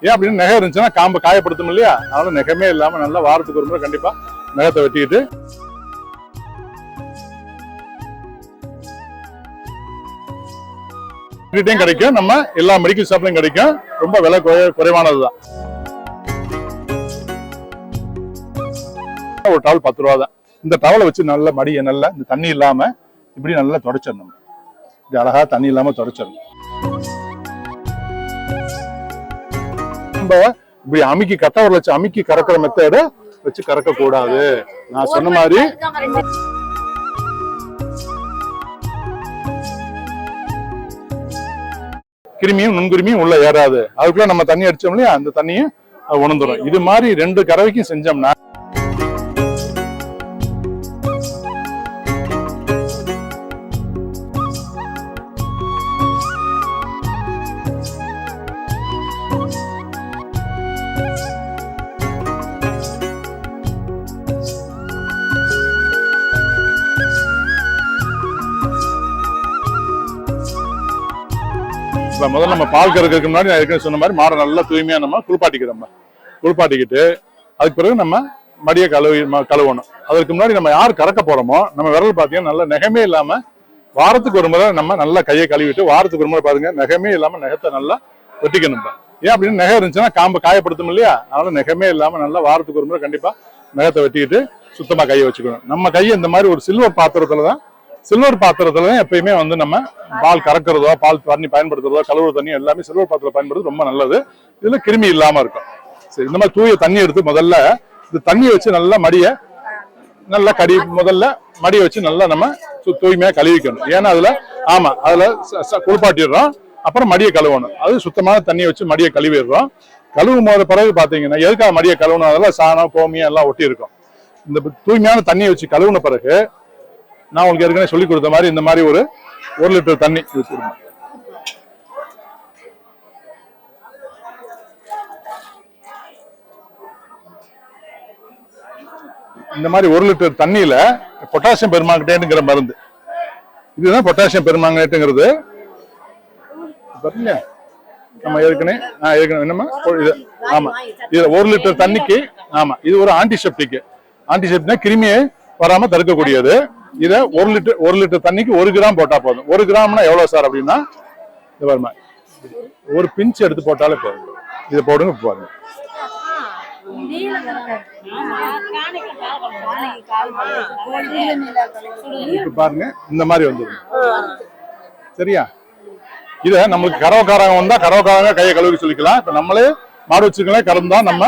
ஏன் அப்படின்னு நகை இருந்துச்சுன்னா காம்பை காயப்படுத்தும் இல்லையா, அதனால நகமே இல்லாம நல்லா வாரத்துக்கு ஒரு முறை கண்டிப்பா நகத்தை வெட்டிக்கிட்டு கிடைக்கும். நம்ம எல்லா மெடிக்கல் ஷாப்லயும் கிடைக்கும். ரொம்ப விலை குறைவானதுதான். ஒரு டவல் 10 ரூபா தான். இந்த டவலை வச்சு நல்ல மடியை நல்லா இந்த தண்ணி இல்லாம இப்படி நல்லா தொடச்சிடணும். இது அழகா தண்ணி இல்லாம தொடச்சிடணும். நம்ம இப்படி அமுக்கி கட்டவரை வச்சு அமுக்கி கறக்கிற மெத்தட வச்சு கறக்க கூடாது. நான் சொன்ன மாதிரி கிருமியும் நுண்குருமியும் உள்ள ஏறாது. அதுக்குள்ள நம்ம தண்ணி அடிச்சோம் இல்லையா, அந்த தண்ணியும் உணர்ந்துடும். இது மாதிரி 2 கறவைக்கும் செஞ்சோம்னா முதல்ல நம்ம பால் கறக்கிறதுக்கு முன்னாடி நான் ஏற்கனவே சொன்ன மாதிரி மாடை நல்லா தூய்மையா நம்ம குளிப்பாட்டிக்கிட்டு அதுக்கு பிறகு நம்ம மடியை கழுவணும். அதுக்கு முன்னாடி நம்ம யார் கறக்க போறோமோ நம்ம விரல் பார்த்தீங்கன்னா நல்லா நகமே இல்லாம வாரத்துக்கு ஒரு முறை நம்ம நல்லா கையை கழுவிட்டு வாரத்துக்கு ஒரு முறை பாருங்க நகமே இல்லாம நகத்தை நல்லா வெட்டிக்கணும். ஏன் அப்படின்னு நகை இருந்துச்சுன்னா காம்பை காயப்படுத்தும் இல்லையா, அதனால நகமே இல்லாம நல்லா வாரத்துக்கு ஒரு முறை கண்டிப்பா நகத்தை வெட்டிக்கிட்டு சுத்தமா கையை வச்சுக்கணும். நம்ம கையை இந்த மாதிரி ஒரு சில்வர் பாத்திரத்துல தான் எப்பயுமே வந்து நம்ம பால் கறக்கிறதோ பால் தண்ணி பயன்படுத்துறதோ கழுவுற தண்ணி எல்லாமே சில்வர் பாத்திரம் பயன்படுறது ரொம்ப நல்லது. இதுல கிருமி இல்லாம இருக்கும். சரி, இந்த மாதிரி தூய தண்ணி எடுத்து முதல்ல இந்த தண்ணியை வச்சு நல்லா மடியை நல்லா முதல்ல மடியை வச்சு நல்லா நம்ம தூய்மையா கழுவிக்கணும். ஏன்னா அதுல குளிப்பாட்டிடுறோம், அப்புறம் மடியை கழுவணும். அது சுத்தமான தண்ணியை வச்சு மடியை கழுவிடுறோம். கழுவும் போது பிறகு பாத்தீங்கன்னா எதுக்காக மடியை கழுவணும், அதெல்லாம் சாணம் கோமியம் எல்லாம் ஒட்டி இருக்கும். இந்த தூய்மையான தண்ணியை வச்சு கழுவுன பிறகு நான் உங்களுக்கு ஏற்கனவே சொல்லி கொடுத்த மாதிரி இந்த மாதிரி ஒரு 1 லிட்டர் தண்ணி வச்சிருக்கோம். இந்த மாதிரி 1 லிட்டர் தண்ணியில பொட்டாசியம் பெர்மாங்கனேட்டுங்கிற மருந்து, இதுதான் பொட்டாசியம் பெர்மாங்கனேட்டுங்கிறது. நம்ம ஏற்கனவே என்னமா இது, ஆமா இது 1 லிட்டர் தண்ணிக்கு, ஆமா இது ஒரு ஆன்டிசெப்டிக். கிருமியை வராம தடுக்கக்கூடியது. இத 1 லிட்டர் தண்ணிக்கு 1 கிராம் போட்டா போதும். 1 கிராம்னா எவ்வளவு சார் அப்படின்னா, ஒரு பிஞ்ச் எடுத்து போட்டாலே போதும். இதை போடுங்க பாருங்க. பாருங்க இந்த மாதிரி வந்துடும். சரியா, இத நம்மளுக்கு கறவைக்காரங்க வந்தா கறவைக்காரங்க கையை கழுவி சொல்லிக்கலாம். இப்ப நம்மளே மாடு வச்சுக்கலாம் கறந்தா நம்ம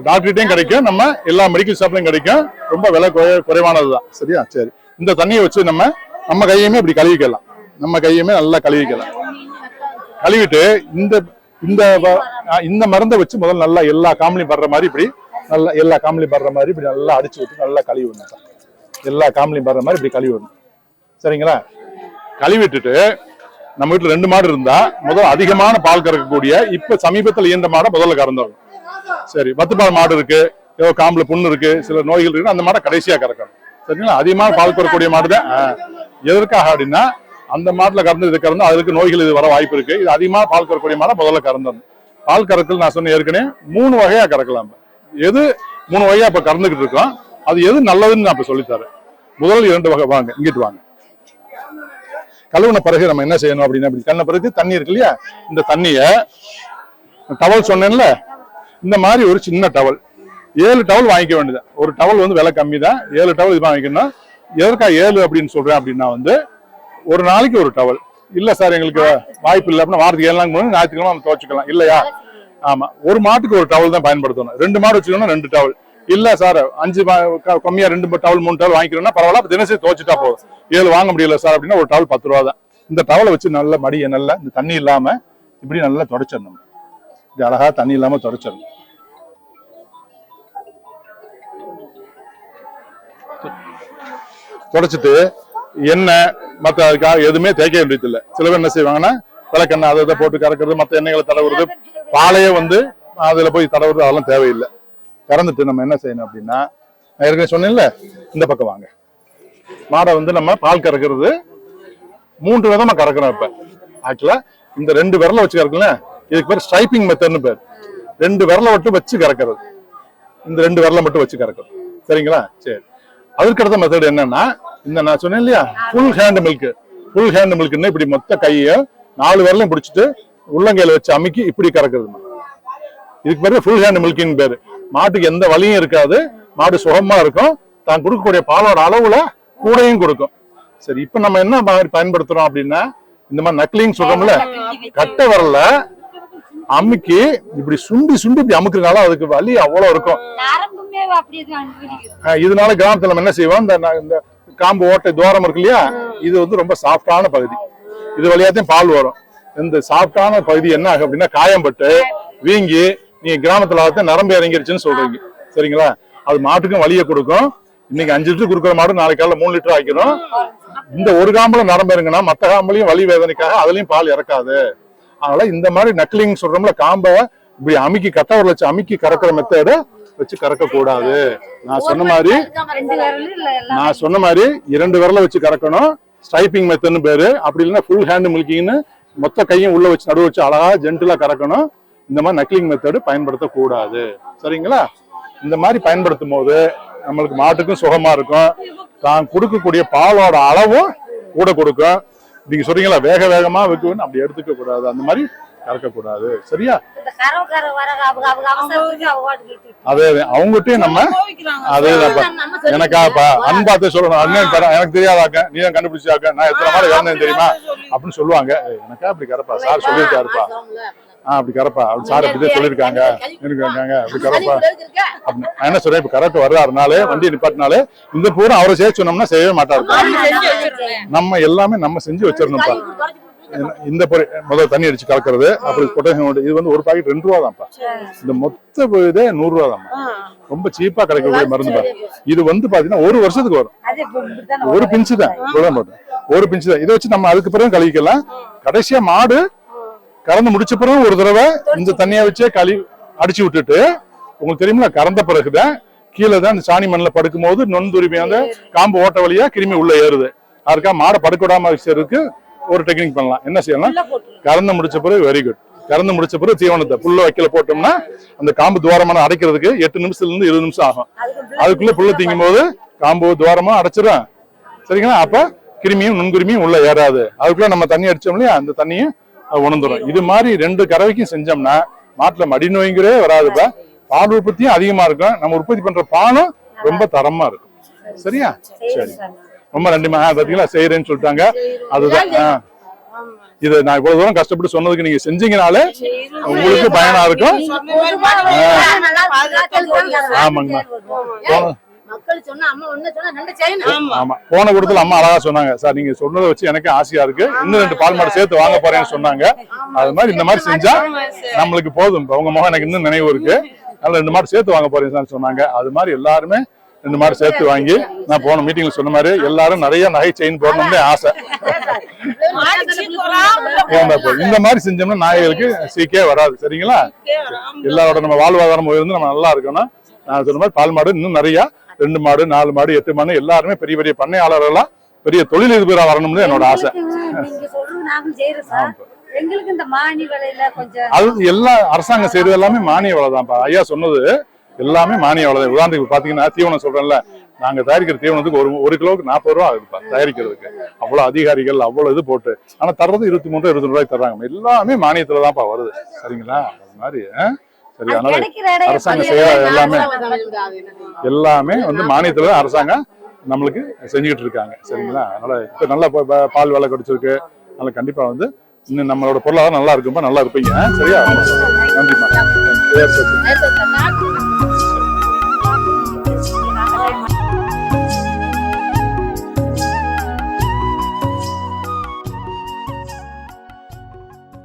டாக்டர்கிட்டையும் கிடைக்கும், நம்ம எல்லா மெடிக்கல் ஷாப்லயும் கிடைக்கும். ரொம்ப விலை குறைவானதுதான். சரியா, சரி இந்த தண்ணியை வச்சு நம்ம கையுமே இப்படி கழுவிக்கலாம். நம்ம கையுமே நல்லா கழுவிக்கலாம். கழுவிட்டு இந்த மருந்தை வச்சு முதல்ல நல்லா எல்லா காம்பளையும் படுற மாதிரி இப்படி நல்லா அடிச்சு விட்டு நல்லா கழுவி விடணும். எல்லா காம்பளையும் படுற மாதிரி இப்படி கழுவி விடணும். சரிங்களா, கழுவிட்டுட்டு நம்ம வீட்டுல 2 மாடு இருந்தா முதல்ல அதிகமான பால் கறக்கக்கூடிய இப்ப சமீபத்தில் இயந்த மாடை முதல்ல கறந்துடணும். சரி, 10 பால் மாடு இருக்கு, ஏதோ காம்புல புண்ணு இருக்கு, சில நோய்கள் இருக்கு, அந்த மாடை கடைசியா கறக்கணும். சரிங்களா, அதிகமான பால் கறக்கக்கூடிய மாடு தான். எதற்காக அப்படின்னா அந்த மாட்டுல கறந்து இது கறந்து அதுக்கு நோய்கள் இது வர வாய்ப்பு இருக்கு. இது அதிகமாக பால் கறக்கக்கூடிய மாடை முதல்ல கறந்துடணும். பால் கறக்கல் நான் சொன்ன ஏற்கனவே 3 வகையா கறக்கலாம். எது 3 வகையா இப்ப கறந்துகிட்டு இருக்கோம், அது எது நல்லதுன்னு நான் இப்ப சொல்லித்தரேன். முதல் 2 வகை வாங்க, இங்கிட்டு வாங்க. கழுவுன பிறகு நம்ம என்ன செய்யணும் அப்படின்னா, கழுவுன பிறகு தண்ணி இருக்கு இல்லையா, இந்த தண்ணிய டவல் சொன்னேன்ல, இந்த மாதிரி ஒரு சின்ன டவல் 7 டவல் வாங்கிக்க வேண்டியது. ஒரு டவல் வந்து விலை கம்மி தான், 7 டவல் இது வாங்கிக்கணும். எதற்காக 7 அப்படின்னு சொல்றேன் அப்படின்னா வந்து ஒரு நாளைக்கு ஒரு டவல். இல்ல சார் எங்களுக்கு வாய்ப்பு இல்லை அப்படின்னா வாரத்துக்கு 7 நாள் போது ஞாயிற்றுக்கிழமை நம்ம துவைச்சுக்கலாம் இல்லையா. ஆமா, ஒரு மாட்டுக்கு ஒரு டவல் தான் பயன்படுத்தணும். 2 மாடு வச்சுக்கணும் 2 டவல். இல்ல சார் 5 கம்மியா 2 டவல் 3 டவல் வாங்கிக்கிறோம்னா பரவாயில்ல, தினசரி துவைச்சுட்டா போதும். 7 வாங்க முடியல சார் அப்படின்னா ஒரு டவல் 10 ரூபா தான். இந்த டவலை வச்சு நல்ல மடியை நல்லா இந்த தண்ணி இல்லாம இப்படி நல்லா தொடச்சிடணும். இது அழகா தண்ணி இல்லாம தொடச்சிடணும். தொடச்சிட்டு எண்ணெய் மற்ற அதுக்காக எதுவுமே தேய்க்க வேண்டியது இல்லை. சில பேர் என்ன செய்வாங்கன்னா விளக்கெண்ணெய் அதை போட்டு கறக்கிறது, மற்ற எண்ணெய்களை தடவுறது, பாலையே வந்து அதுல போய் தடவுறது, அதெல்லாம் தேவையில்லை. கறந்துட்டு நம்ம என்ன செய்யணும் அப்படின்னா, நான் ஏற்கனவே சொன்னேன்ல, இந்த பக்கம் வாங்க. மாடை வந்து நம்ம பால் கறக்கிறது 3 விதமா கறக்கணும். இப்ப ஆக்சுவலா இந்த 2 விரல வச்சு கறக்கல, இதுக்கு பேர் ஸ்ட்ரைப்பிங் மெத்தட்னு பேர். 2 விரலை மட்டும் வச்சு கறக்கிறது. இந்த 2 விரலை மட்டும் வச்சு கறக்கிறது. சரிங்களா? சரி. அதுக்கடுத்த மெத்தட் என்னன்னா, இந்த நான் சொன்னேன் இல்லையா, full hand milk. Full hand மில்க்னு இப்படி மொத்த கையை 4 விரலையும் பிடிச்சிட்டு உள்ளங்கையில வச்சு அமுக்கி இப்படி கறக்குறது. இதுக்கு பேரு ஃபுல் ஹேண்ட் மில்கின்னு பேரு. மாட்டுக்கு எந்த வலியும் இருக்காது, மாடு சுகமா இருக்கும், தான் கொடுக்கக்கூடிய பாலோட அளவுல கூடையும் கொடுக்கும். சரி, இப்ப நம்ம என்ன மாதிரி பயன்படுத்துறோம் அப்படின்னா, இந்த மாதிரி நக்லிங் சொல்றோம்ல, கட்டை வரல அமுக்கி இப்படி சுண்டி சுண்டி இப்படி அமுக்குறதுனால அதுக்கு வலி அவ்வளவு இருக்கும். இதனால கிராமத்துல நம்ம என்ன செய்வோம், இந்த காம்பு ஓட்டை துவாரம் இருக்கு இல்லையா, இது வந்து ரொம்ப சாஃப்டான பகுதி. இது வழியாத்தையும் பால் வரும். இந்த சாஃப்டான பகுதி என்ன ஆகும் அப்படின்னா, காயம்பட்டு வீங்கி நீங்க கிராமத்துல நரம்பு இறங்கிருச்சுன்னு சொல்றீங்க. சரிங்களா? அது மாட்டுக்கும் வலியை கொடுக்கும். இன்னைக்கு 5 லிட்டர் கொடுக்குற மாடு நாளைக்கு காலைல 3 லிட்டர் ஆக்கிடும். இந்த ஒரு காம்புல நரம்பு இறங்குனா மற்ற காம்புலையும் வலி வேதனைக்காக அதுலயும் பால் இறக்காது. அதனால இந்த மாதிரி நக்லிங் சொல்றோம்ல, காம்பை இப்படி அமுக்கி கட்டவரில் வச்சு அமுக்கி கறக்கிற மெத்தட வச்சு கறக்க கூடாது. நான் சொன்ன மாதிரி 2 விரலை வச்சு கறக்கணும். ஸ்ட்ரைப்பிங் மெத்தட்னு பேரு. அப்படி இல்லைன்னா ஃபுல் ஹேண்ட் மில்கிங்னு மொத்த கையும் உள்ள வச்சு நடுவு வச்சு அழகா ஜென்டிலா கறக்கணும். இந்த மாதிரி நக்லிங் மெத்தடு பயன்படுத்தக்கூடாது. சரிங்களா? இந்த மாதிரி பயன்படுத்தும் போது நம்மளுக்கு மாட்டுக்கும் சுகமா இருக்கும், தான் கொடுக்கக்கூடிய பாலோட அளவும் கூட கொடுக்கும். நீங்க சொல்றீங்களா வேக வேகமா வைக்கணும், அப்படி எடுத்துக்க கூடாது, அந்த மாதிரி கறக்க கூடாது. சரியா? அதே அவங்ககிட்டயும் நம்ம அதேதான் எனக்காப்பா அன்பாத்த சொல்லணும். அண்ணன் எனக்கு தெரியாதாக்க, நீ தான் கண்டுபிடிச்சாக்க, நான் எத்தனை மாதிரி இறந்தேன் தெரியுமா அப்படின்னு சொல்லுவாங்க. எனக்கா அப்படி கறப்பா, சார் சொல்லியிருக்காருப்பா, அப்படி கறப்பா, அப்படி சார் அப்படிதான் சொல்லியிருக்காங்க, அப்படி கறப்பா அப்படின்னு. நான் என்ன சொல்றேன், இப்ப கரெக்ட் வர்றாருனாலே வண்டி நிப்பாட்டினாலே இந்த பூரா அவரை செய்ய சொன்னோம்னா செய்யவே மாட்டாருப்பா. நம்ம எல்லாமே நம்ம செஞ்சு வச்சிடணும்ப்பா. இந்த முதல்ல தண்ணி அடிச்சு கலக்கிறது, அப்படி பொட்டாசியம். இது வந்து ஒரு பாக்கெட் 2 ரூபா தான்ப்பா. இந்த மொத்த இதே 100 ரூபா தான். ரொம்ப சீப்பா கிடைக்கக்கூடிய மருந்து. இது வந்து பாத்தீங்கன்னா 1 வருஷத்துக்கு வரும். ஒரு பிஞ்சு தான், ஒரு பிஞ்சு தான். இதை வச்சு நம்ம அதுக்கு பிறகு கழுவிக்கலாம். கடைசியா மாடு கறந்து முடிச்ச பிறகு ஒரு தடவை இந்த தண்ணியை வச்சே அடிச்சு விட்டுட்டு, உங்களுக்கு தெரியுமா, கறந்த பிறகுதான் கீழே தான் சாணி மண்ணில் படுக்கும் போது நொந்துரிமை அந்த காம்பு ஓட்ட வழியா கிருமி உள்ள ஏறுது. அதுக்காக மாடை படுக்க விடாம வச்சதுக்கு ஒரு டெக்னிக் பண்ணலாம். என்ன செய்யலாம், கறந்து முடிச்ச பிறகு வெரி குட், கறந்து முடிச்ச பிறகு தீவனத்தை புல்ல வைக்கல போட்டோம்னா அந்த காம்பு துவாரமான அடைக்கிறதுக்கு 8 நிமிஷத்துல இருந்து 20 நிமிஷம் ஆகும். அதுக்குள்ள புல்ல தீங்கும் போது காம்பு துவாரமா அடைச்சிடும். சரிங்களா? அப்ப கிருமியும் நுண்கிருமியும் உள்ள ஏறாது. அதுக்குள்ள நம்ம தண்ணி அடிச்சோம் இல்லையா, அந்த தண்ணியும் உணர்ந்துடும். இது மாதிரி 2 கறவைக்கும் செஞ்சோம்னா மாட்டுல மடி நோய்ங்கிறே வராதுப்பா. பால் உற்பத்தியும் அதிகமா இருக்கும். நம்ம உற்பத்தி பண்ற பாலும் ரொம்ப தரமா இருக்கும். சரியா? சரி, ரொம்ப நன்றிமா. பாத்தீங்களா, செய்யறேன்னு சொல்லிட்டாங்க. அதுதான் இதை நான் இவ்வளவு தூரம் கஷ்டப்பட்டு சொன்னதுக்கு நீங்க செஞ்சீங்கனாலே உங்களுக்கு பயனா இருக்கும். ஆமாங்கம்மா. ஆமா, போன கூடத்துல அம்மா அழகா சொன்னாங்க, சார் நீங்க சொன்னதை வச்சு எனக்கு ஆசையா இருக்கு, இன்னும் 2 பால் மாடு சேர்த்து வாங்க போறேன்னு சொன்னாங்க. அது மாதிரி இந்த மாதிரி செஞ்சா நம்மளுக்கு போதும். உங்க முகம் எனக்கு இன்னும் நினைவு இருக்கு. அதனால 2 மாடு சேர்த்து வாங்க போறேன்னு சொன்னாங்க. அது மாதிரி எல்லாருமே 2 மாடு சேர்த்து வாங்கி, நான் போன மீட்டிங்ல சொன்ன மாதிரி எல்லாரும் நிறைய நகை செயின் போடணும்னு ஆசை. இந்த மாதிரி செஞ்சோம்னா நாய்களுக்கு சீக்கே வராது. சரிங்களா? எல்லாரோட நம்ம வாழ்வாதாரம் இருந்து நம்ம நல்லா இருக்கணும். நான் சொன்ன மாதிரி பால் மாடு இன்னும் நிறைய 2 மாடு 4 மாடு 8 மாடு எல்லாருமே பெரிய பெரிய பண்ணையாளர்களா பெரிய தொழிலதிபரா வரணும்னு என்னோட ஆசை. அது எல்லாம் அரசாங்கம் செய்யறது எல்லாமே மானிய விலை தான்ப்பா. ஐயா சொன்னது எல்லாமே மானிய விலை தான். உதாரணத்துக்கு பாத்தீங்கன்னா தீவனம் சொல்றேன்ல, நாங்க தயாரிக்கிற தீவனத்துக்கு ஒரு கிலோவுக்கு 40 ரூபா ஆகுதுப்பா தயாரிக்கிறதுக்கு. அவ்வளவு அதிகாரிகள் அவ்வளவு இது போட்டு, ஆனா தர்றது 23 22 ரூபாய்க்கு தர்றாங்க. எல்லாமே மானியத்துல தான்ப்பா வருது. சரிங்களா? அது மாதிரி சரி, அதனால அரசாங்கம் செய்யற எல்லாமே வந்து மானியத்துல அரசாங்கம் நம்மளுக்கு செஞ்சுக்கிட்டு இருக்காங்க. சரிங்களா? அதனால இப்ப நல்லா பால் விலை கிடைச்சிருக்கு. அதனால கண்டிப்பா வந்து இன்னும் நம்மளோட பொருளாதாரம் நல்லா இருக்கும்பா, நல்லா இருப்பீங்க. சரியா? நன்றிமா.